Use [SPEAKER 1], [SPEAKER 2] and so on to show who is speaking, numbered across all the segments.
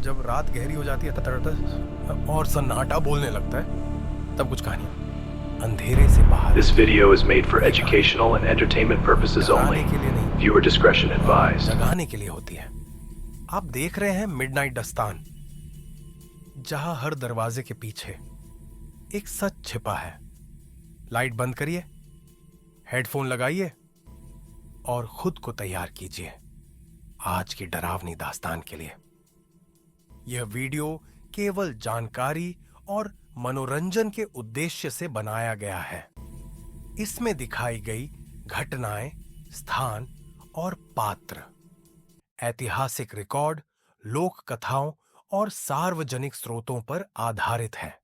[SPEAKER 1] जब रात गहरी हो जाती है और सन्नाटा बोलने लगता है, तब कुछ कहानियां अंधेरे से बाहर
[SPEAKER 2] This
[SPEAKER 1] आती
[SPEAKER 2] video is made for
[SPEAKER 1] हैं। ये कहानी
[SPEAKER 2] educational and entertainment purposes only.
[SPEAKER 1] डराने के लिए नहीं,
[SPEAKER 2] Viewer discretion advised.
[SPEAKER 1] जगाने के लिए होती है। आप देख रहे हैं मिडनाइट दस्तान, जहां हर दरवाजे के पीछे एक सच छिपा है। लाइट बंद करिए, हेडफोन लगाइए और खुद को तैयार कीजिए आज की डरावनी दास्तान के लिए। यह वीडियो केवल जानकारी और मनोरंजन के उद्देश्य से बनाया गया है। इसमें दिखाई गई घटनाएं, स्थान और पात्र ऐतिहासिक रिकॉर्ड, लोक कथाओं और सार्वजनिक स्रोतों पर आधारित है।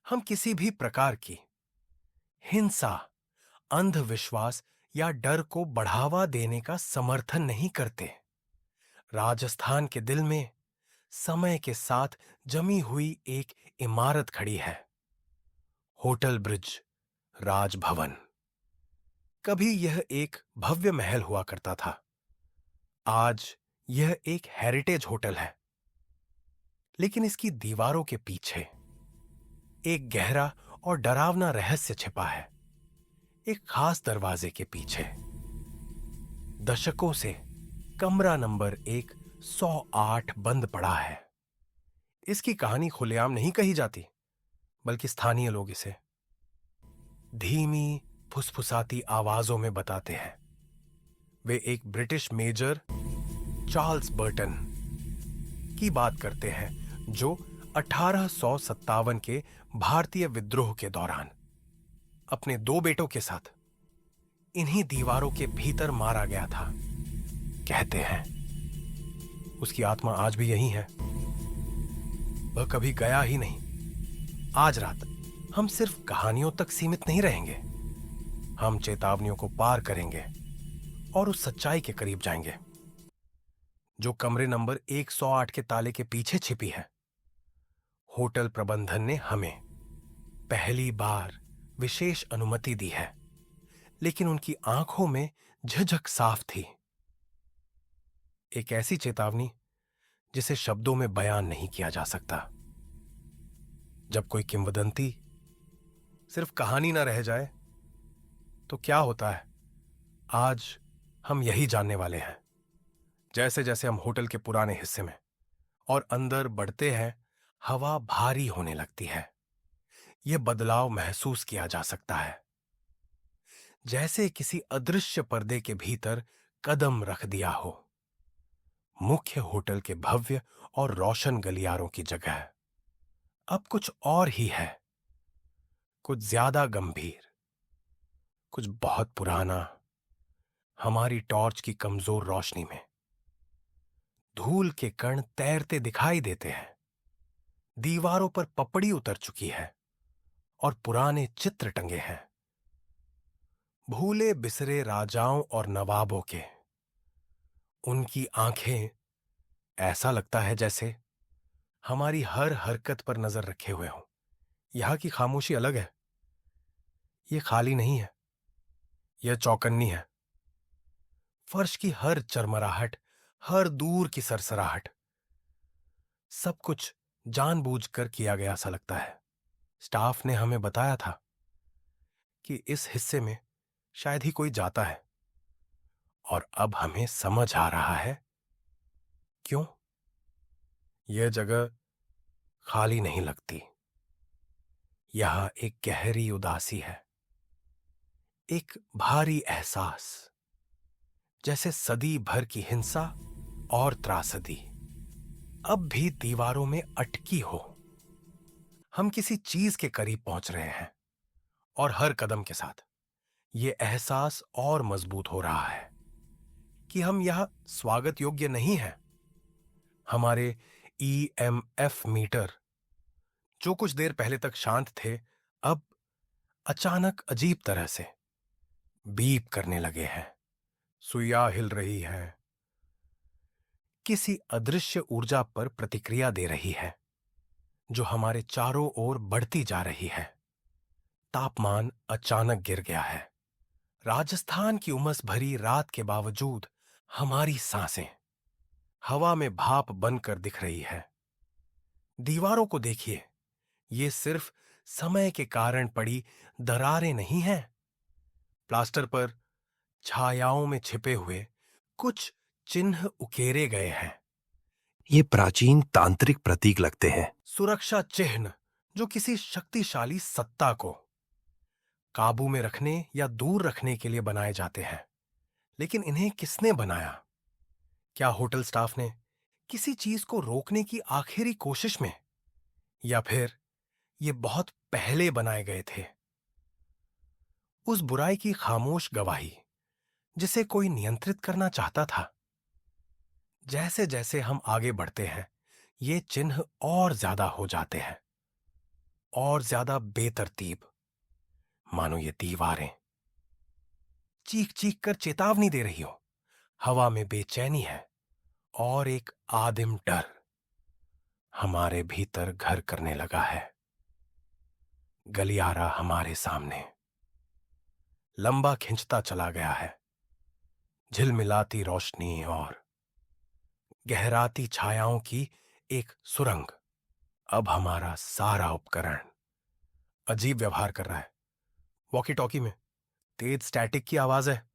[SPEAKER 1] हम किसी भी प्रकार की हिंसा, अंधविश्वास या डर को बढ़ावा देने का समर्थन नहीं करते। राजस्थान के दिल में समय के साथ जमी हुई एक इमारत खड़ी है, होटल ब्रिज राजभवन। कभी यह एक भव्य महल हुआ करता था। आज यह एक हेरिटेज होटल है, लेकिन इसकी दीवारों के पीछे एक गहरा और डरावना रहस्य छिपा है। एक खास दरवाजे के पीछे दशकों से कमरा नंबर 108 बंद पड़ा है। इसकी कहानी खुलेआम नहीं कही जाती, बल्कि स्थानीय लोग इसे धीमी फुसफुसाती आवाजों में बताते हैं। वे एक ब्रिटिश मेजर चार्ल्स बर्टन की बात करते हैं, जो 1857 के भारतीय विद्रोह के दौरान अपने 2 बेटों के साथ इन्हीं दीवारों के भीतर मारा गया था। कहते हैं उसकी आत्मा आज भी यही है, वह कभी गया ही नहीं। आज रात हम सिर्फ कहानियों तक सीमित नहीं रहेंगे, हम चेतावनियों को पार करेंगे और उस सच्चाई के करीब जाएंगे जो कमरे नंबर 108 के ताले के पीछे छिपी है। होटल प्रबंधन ने हमें पहली बार विशेष अनुमति दी है, लेकिन उनकी आंखों में झिझक साफ थी। एक ऐसी चेतावनी जिसे शब्दों में बयान नहीं किया जा सकता। जब कोई किंवदंती सिर्फ कहानी ना रह जाए तो क्या होता है, आज हम यही जानने वाले हैं। जैसे जैसे हम होटल के पुराने हिस्से में और अंदर बढ़ते हैं, हवा भारी होने लगती है। यह बदलाव महसूस किया जा सकता है, जैसे किसी अदृश्य पर्दे के भीतर कदम रख दिया हो। मुख्य होटल के भव्य और रोशन गलियारों की जगह अब कुछ और ही है, कुछ ज्यादा गंभीर, कुछ बहुत पुराना। हमारी टॉर्च की कमजोर रोशनी में धूल के कण तैरते दिखाई देते हैं। दीवारों पर पपड़ी उतर चुकी है और पुराने चित्र टंगे हैं, भूले बिसरे राजाओं और नवाबों के। उनकी आंखें, ऐसा लगता है जैसे हमारी हर हरकत पर नजर रखे हुए हों। यहां की खामोशी अलग है, यह खाली नहीं है, यह चौकन्नी है। फर्श की हर चरमराहट, हर दूर की सरसराहट, सब कुछ जानबूझकर किया गया सा लगता है। स्टाफ ने हमें बताया था कि इस हिस्से में शायद ही कोई जाता है, और अब हमें समझ आ रहा है क्यों। यह जगह खाली नहीं लगती। यहां एक गहरी उदासी है, एक भारी एहसास, जैसे सदी भर की हिंसा और त्रासदी अब भी दीवारों में अटकी हो। हम किसी चीज के करीब पहुंच रहे हैं, और हर कदम के साथ यह एहसास और मजबूत हो रहा है कि हम यहां स्वागत योग्य नहीं हैं। हमारे EMF मीटर, जो कुछ देर पहले तक शांत थे, अब अचानक अजीब तरह से बीप करने लगे हैं। सुइयां हिल रही है, किसी अदृश्य ऊर्जा पर प्रतिक्रिया दे रही है जो हमारे चारों ओर बढ़ती जा रही है। तापमान अचानक गिर गया है। राजस्थान की उमस भरी रात के बावजूद हमारी सांसें हवा में भाप बनकर दिख रही है। दीवारों को देखिए, ये सिर्फ समय के कारण पड़ी दरारें नहीं हैं। प्लास्टर पर छायाओं में छिपे हुए कुछ चिन्ह उकेरे गए हैं।
[SPEAKER 2] ये प्राचीन तांत्रिक प्रतीक लगते हैं।
[SPEAKER 1] सुरक्षा चिन्ह जो किसी शक्तिशाली सत्ता को काबू में रखने या दूर रखने के लिए बनाए जाते हैं। लेकिन इन्हें किसने बनाया? क्या होटल स्टाफ ने किसी चीज को रोकने की आखिरी कोशिश में, या फिर ये बहुत पहले बनाए गए थे? उस बुराई की खामोश गवाही जिसे कोई नियंत्रित करना चाहता था। जैसे जैसे हम आगे बढ़ते हैं, ये चिन्ह और ज्यादा हो जाते हैं, और ज्यादा बेतरतीब, मानो ये दीवारें चीख चीख कर चेतावनी दे रही हो। हवा में बेचैनी है और एक आदिम डर हमारे भीतर घर करने लगा है। गलियारा हमारे सामने लंबा खिंचता चला गया है। झिलमिलाती रोशनी और गहराती छायाओं की एक सुरंग। अब हमारा सारा उपकरण अजीब व्यवहार कर रहा है। वॉकी टॉकी में तेज स्टैटिक की आवाज है,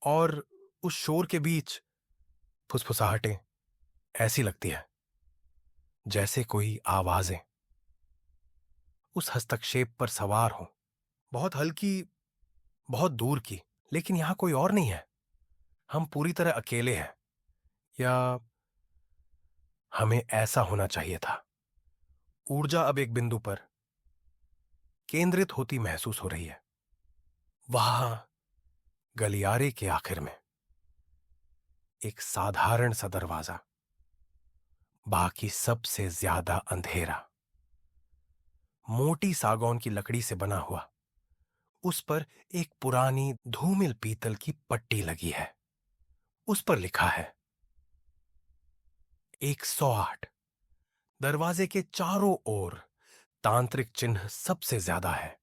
[SPEAKER 1] और उस शोर के बीच फुसफुसाहटें ऐसी लगती है जैसे कोई आवाजें उस हस्तक्षेप पर सवार हो, बहुत हल्की, बहुत दूर की। लेकिन यहां कोई और नहीं है। हम पूरी तरह अकेले हैं, या हमें ऐसा होना चाहिए था। ऊर्जा अब एक बिंदु पर केंद्रित होती महसूस हो रही है। वहां गलियारे के आखिर में एक साधारण सा दरवाजा, बाकी सबसे ज्यादा अंधेरा। मोटी सागौन की लकड़ी से बना हुआ, उस पर एक पुरानी धूमिल पीतल की पट्टी लगी है। उस पर लिखा है 108। दरवाजे के चारों ओर तांत्रिक चिन्ह सबसे ज्यादा है,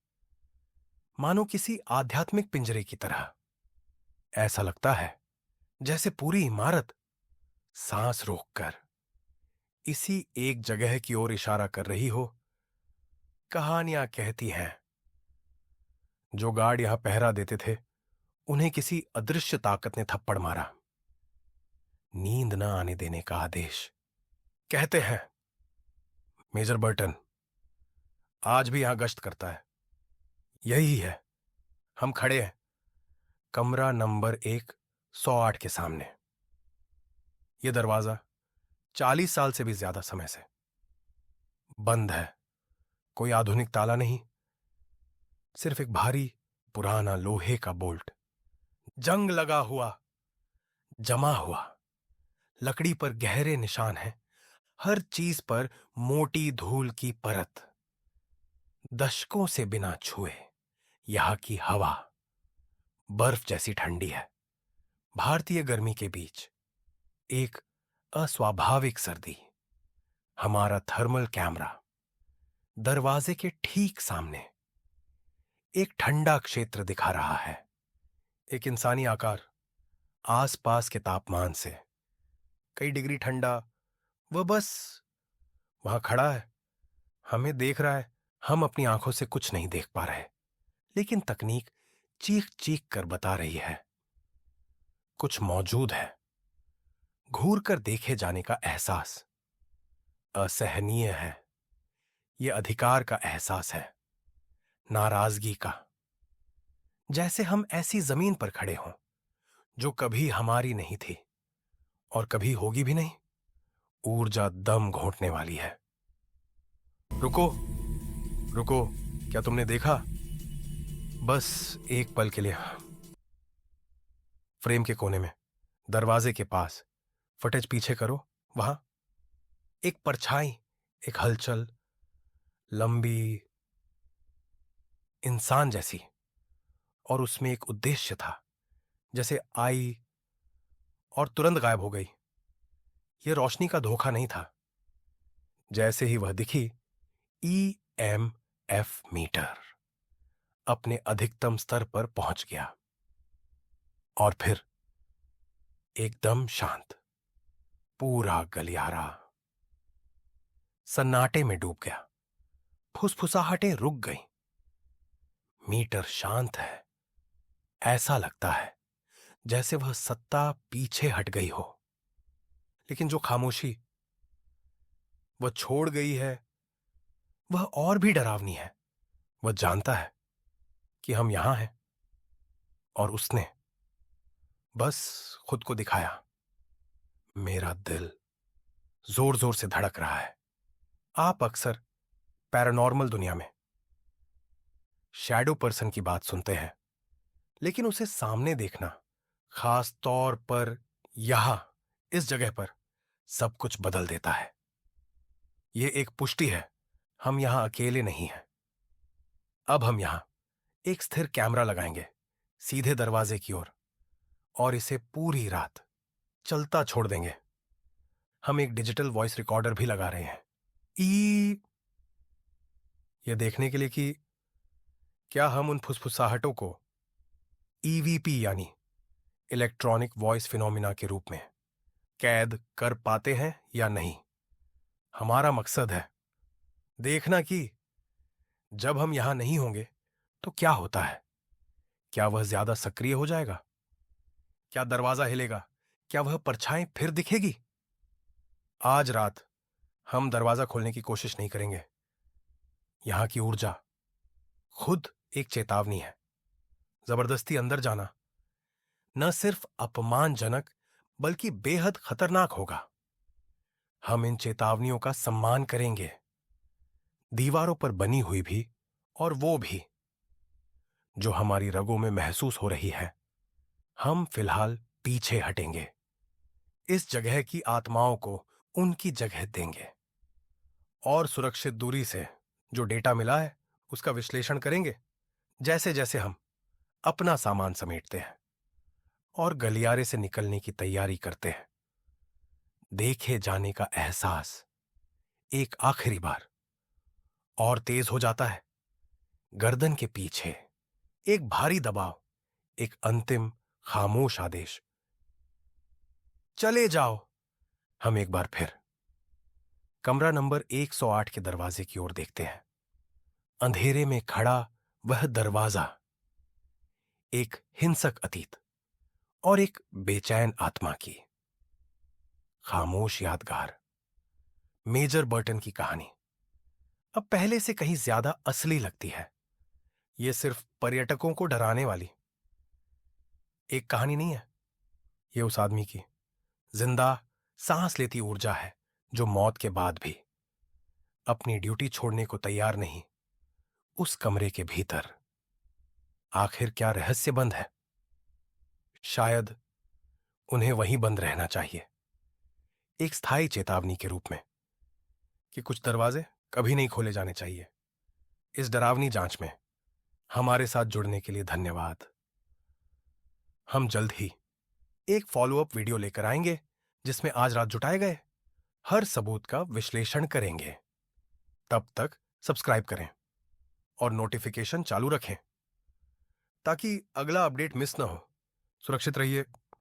[SPEAKER 1] मानो किसी आध्यात्मिक पिंजरे की तरह। ऐसा लगता है जैसे पूरी इमारत सांस रोककर इसी एक जगह की ओर इशारा कर रही हो। कहानियां कहती हैं जो गार्ड यहां पहरा देते थे, उन्हें किसी अदृश्य ताकत ने थप्पड़ मारा। नींद न आने देने का आदेश। कहते हैं मेजर बर्टन आज भी यहां गश्त करता है। यही है, हम खड़े हैं कमरा नंबर 108 के सामने। यह दरवाजा 40 साल से भी ज्यादा समय से बंद है। कोई आधुनिक ताला नहीं, सिर्फ एक भारी पुराना लोहे का बोल्ट, जंग लगा हुआ, जमा हुआ। लकड़ी पर गहरे निशान हैं, हर चीज पर मोटी धूल की परत। दशकों से बिना छुए यहां की हवा बर्फ जैसी ठंडी है। भारतीय गर्मी के बीच एक अस्वाभाविक सर्दी। हमारा थर्मल कैमरा दरवाजे के ठीक सामने एक ठंडा क्षेत्र दिखा रहा है। एक इंसानी आकार, आसपास के तापमान से कई डिग्री ठंडा। वह बस वहां खड़ा है, हमें देख रहा है। हम अपनी आंखों से कुछ नहीं देख पा रहे, लेकिन तकनीक चीख चीख कर बता रही है कुछ मौजूद है। घूर कर देखे जाने का एहसास असहनीय है। यह अधिकार का एहसास है, नाराजगी का। जैसे हम ऐसी जमीन पर खड़े हों जो कभी हमारी नहीं थी और कभी होगी भी नहीं। ऊर्जा दम घोंटने वाली है। रुको, रुको, क्या तुमने देखा? बस एक पल के लिए। फ्रेम के कोने में, दरवाजे के पास, फुटेज पीछे करो। वहां एक परछाई, एक हलचल, लंबी, इंसान जैसी, और उसमें एक उद्देश्य था, जैसे आई और तुरंत गायब हो गई। यह रोशनी का धोखा नहीं था। जैसे ही वह दिखी, EMF मीटर अपने अधिकतम स्तर पर पहुंच गया, और फिर एकदम शांत। पूरा गलियारा सन्नाटे में डूब गया। फुसफुसाहटें रुक गईं। मीटर शांत है। ऐसा लगता है जैसे वह सत्ता पीछे हट गई हो। लेकिन जो खामोशी वह छोड़ गई है वह और भी डरावनी है। वह जानता है कि हम यहां हैं और उसने बस खुद को दिखाया। मेरा दिल जोर जोर से धड़क रहा है। आप अक्सर पैरानॉर्मल दुनिया में शैडो पर्सन की बात सुनते हैं, लेकिन उसे सामने देखना, खास तौर पर यहां इस जगह पर, सब कुछ बदल देता है। यह एक पुष्टि है, हम यहां अकेले नहीं हैं। अब हम यहां एक स्थिर कैमरा लगाएंगे सीधे दरवाजे की ओर और इसे पूरी रात चलता छोड़ देंगे। हम एक डिजिटल वॉइस रिकॉर्डर भी लगा रहे हैं, ई यह देखने के लिए कि क्या हम उन फुसफुसाहटों को ईवीपी यानी इलेक्ट्रॉनिक वॉइस फिनोमिना के रूप में कैद कर पाते हैं या नहीं। हमारा मकसद है देखना कि जब हम यहां नहीं होंगे तो क्या होता है। क्या वह ज्यादा सक्रिय हो जाएगा? क्या दरवाजा हिलेगा? क्या वह परछाई फिर दिखेगी? आज रात हम दरवाजा खोलने की कोशिश नहीं करेंगे। यहां की ऊर्जा खुद एक चेतावनी है। जबरदस्ती अंदर जाना न सिर्फ अपमानजनक बल्कि बेहद खतरनाक होगा। हम इन चेतावनियों का सम्मान करेंगे, दीवारों पर बनी हुई भी और वो भी जो हमारी रगों में महसूस हो रही है। हम फिलहाल पीछे हटेंगे, इस जगह की आत्माओं को उनकी जगह देंगे और सुरक्षित दूरी से जो डेटा मिला है उसका विश्लेषण करेंगे, जैसे जैसे हम अपना सामान समेटते हैं और गलियारे से निकलने की तैयारी करते हैं। देखे जाने का एहसास एक आखिरी बार और तेज हो जाता है। गर्दन के पीछे एक भारी दबाव, एक अंतिम खामोश आदेश, चले जाओ। हम एक बार फिर कमरा नंबर 108 के दरवाजे की ओर देखते हैं। अंधेरे में खड़ा वह दरवाजा एक हिंसक अतीत और एक बेचैन आत्मा की खामोश यादगार। मेजर बर्टन की कहानी अब पहले से कहीं ज्यादा असली लगती है। यह सिर्फ पर्यटकों को डराने वाली एक कहानी नहीं है। यह उस आदमी की जिंदा सांस लेती ऊर्जा है जो मौत के बाद भी अपनी ड्यूटी छोड़ने को तैयार नहीं। उस कमरे के भीतर आखिर क्या रहस्य बंद है? शायद उन्हें वहीं बंद रहना चाहिए, एक स्थायी चेतावनी के रूप में कि कुछ दरवाजे कभी नहीं खोले जाने चाहिए। इस डरावनी जांच में हमारे साथ जुड़ने के लिए धन्यवाद। हम जल्द ही एक फॉलोअप वीडियो लेकर आएंगे जिसमें आज रात जुटाए गए हर सबूत का विश्लेषण करेंगे। तब तक सब्सक्राइब करें और नोटिफिकेशन चालू रखें ताकि अगला अपडेट मिस ना हो। सुरक्षित रहिए।